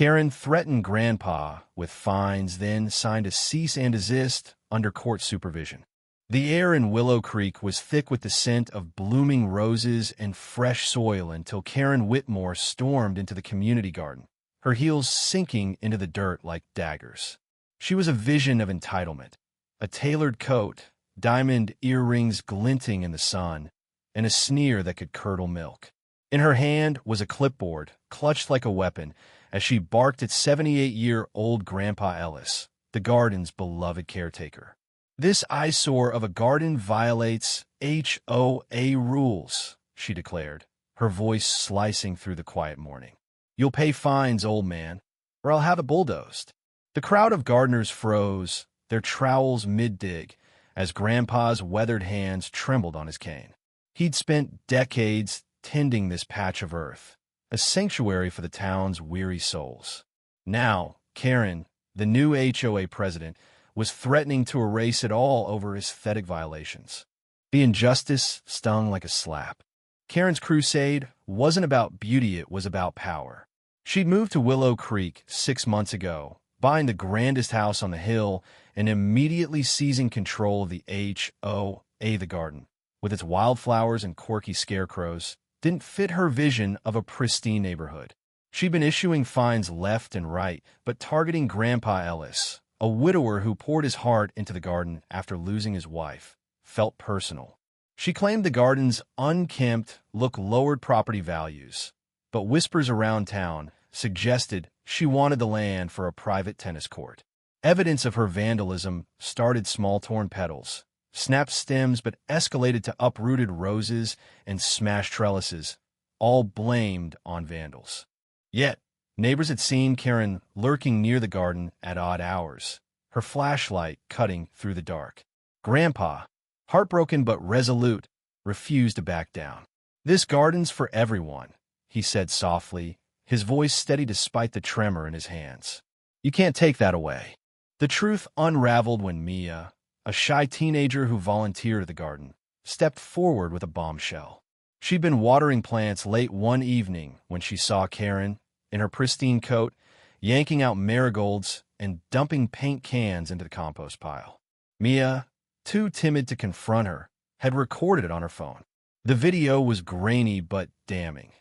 Karen threatened Grandpa with fines, then signed a cease and desist under court supervision. The air in Willow Creek was thick with the scent of blooming roses and fresh soil until Karen Whitmore stormed into the community garden, her heels sinking into the dirt like daggers. She was a vision of entitlement, a tailored coat, diamond earrings glinting in the sun, and a sneer that could curdle milk. In her hand was a clipboard, clutched like a weapon, as she barked at 78-year-old Grandpa Ellis, the garden's beloved caretaker. "This eyesore of a garden violates HOA rules," she declared, her voice slicing through the quiet morning. "You'll pay fines, old man, or I'll have it bulldozed." The crowd of gardeners froze, their trowels mid-dig, as Grandpa's weathered hands trembled on his cane. He'd spent decades tending this patch of earth, a sanctuary for the town's weary souls. Now, Karen, the new HOA president, was threatening to erase it all over aesthetic violations. The injustice stung like a slap. Karen's crusade wasn't about beauty, it was about power. She'd moved to Willow Creek 6 months ago, buying the grandest house on the hill and immediately seizing control of the HOA. The garden, with its wildflowers and quirky scarecrows, didn't fit her vision of a pristine neighborhood. She'd been issuing fines left and right, but targeting Grandpa Ellis, a widower who poured his heart into the garden after losing his wife, felt personal. She claimed the garden's unkempt look lowered property values, but whispers around town suggested she wanted the land for a private tennis court. Evidence of her vandalism started small torn petals, snapped stems, but escalated to uprooted roses and smashed trellises, all blamed on vandals. Yet, neighbors had seen Karen lurking near the garden at odd hours, her flashlight cutting through the dark. Grandpa, heartbroken but resolute, refused to back down. "This garden's for everyone," he said softly, his voice steady despite the tremor in his hands. "You can't take that away." The truth unraveled when Mia, a shy teenager who volunteered at the garden, stepped forward with a bombshell. She'd been watering plants late one evening when she saw Karen, in her pristine coat, yanking out marigolds and dumping paint cans into the compost pile. Mia, too timid to confront her, had recorded it on her phone. The video was grainy but damning.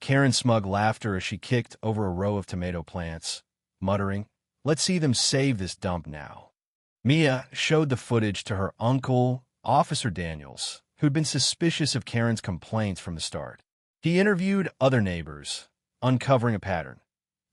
Karen's smug laughter as she kicked over a row of tomato plants, muttering, "Let's see them save this dump now." Mia showed the footage to her uncle, Officer Daniels, who'd been suspicious of Karen's complaints from the start. He interviewed other neighbors, uncovering a pattern.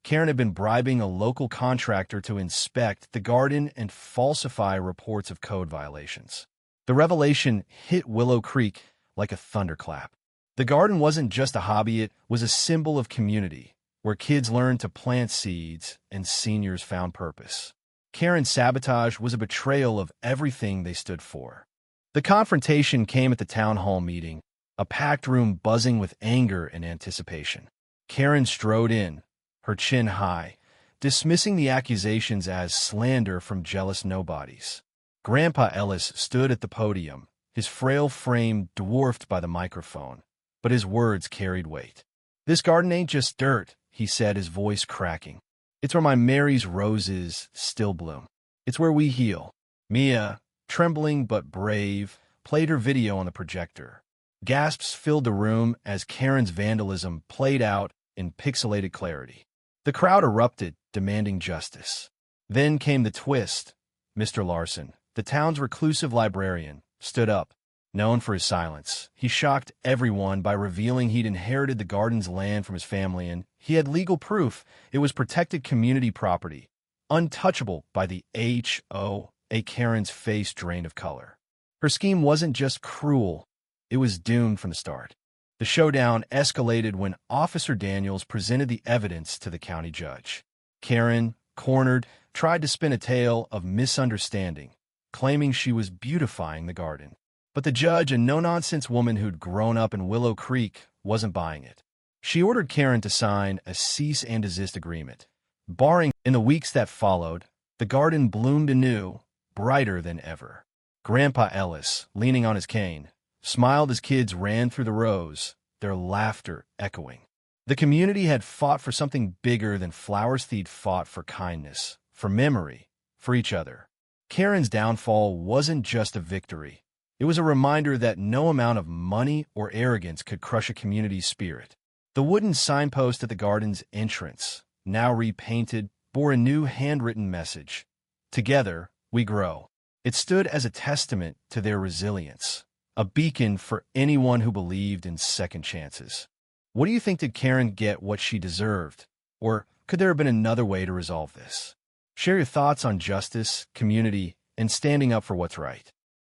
Karen had been bribing a local contractor to inspect the garden and falsify reports of code violations. The revelation hit Willow Creek like a thunderclap. The garden wasn't just a hobby, it was a symbol of community, where kids learned to plant seeds and seniors found purpose. Karen's sabotage was a betrayal of everything they stood for. The confrontation came at the town hall meeting, a packed room buzzing with anger and anticipation. Karen strode in, her chin high, dismissing the accusations as slander from jealous nobodies. Grandpa Ellis stood at the podium, his frail frame dwarfed by the microphone, but his words carried weight. "This garden ain't just dirt," he said, his voice cracking. "It's where my Mary's roses still bloom. It's where we heal." Mia, trembling but brave, played her video on the projector. Gasps filled the room as Karen's vandalism played out in pixelated clarity. The crowd erupted, demanding justice. Then came the twist. Mr. Larson, the town's reclusive librarian, stood up. Known for his silence, he shocked everyone by revealing he'd inherited the garden's land from his family, and he had legal proof it was protected community property, untouchable by the HOA. Karen's face drained of color. Her scheme wasn't just cruel, it was doomed from the start. The showdown escalated when Officer Daniels presented the evidence to the county judge. Karen, cornered, tried to spin a tale of misunderstanding, claiming she was beautifying the garden. But the judge, a no-nonsense woman who'd grown up in Willow Creek, wasn't buying it. She ordered Karen to sign a cease and desist agreement. Barring in the weeks that followed, the garden bloomed anew, brighter than ever. Grandpa Ellis, leaning on his cane, smiled as kids ran through the rows, their laughter echoing. The community had fought for something bigger than Flowers Thied fought for kindness, for memory, for each other. Karen's downfall wasn't just a victory. It was a reminder that no amount of money or arrogance could crush a community's spirit. The wooden signpost at the garden's entrance, now repainted, bore a new handwritten message. Together, we grow. It stood as a testament to their resilience, a beacon for anyone who believed in second chances. What do you think? Did Karen get what she deserved? Or could there have been another way to resolve this? Share your thoughts on justice, community, and standing up for what's right.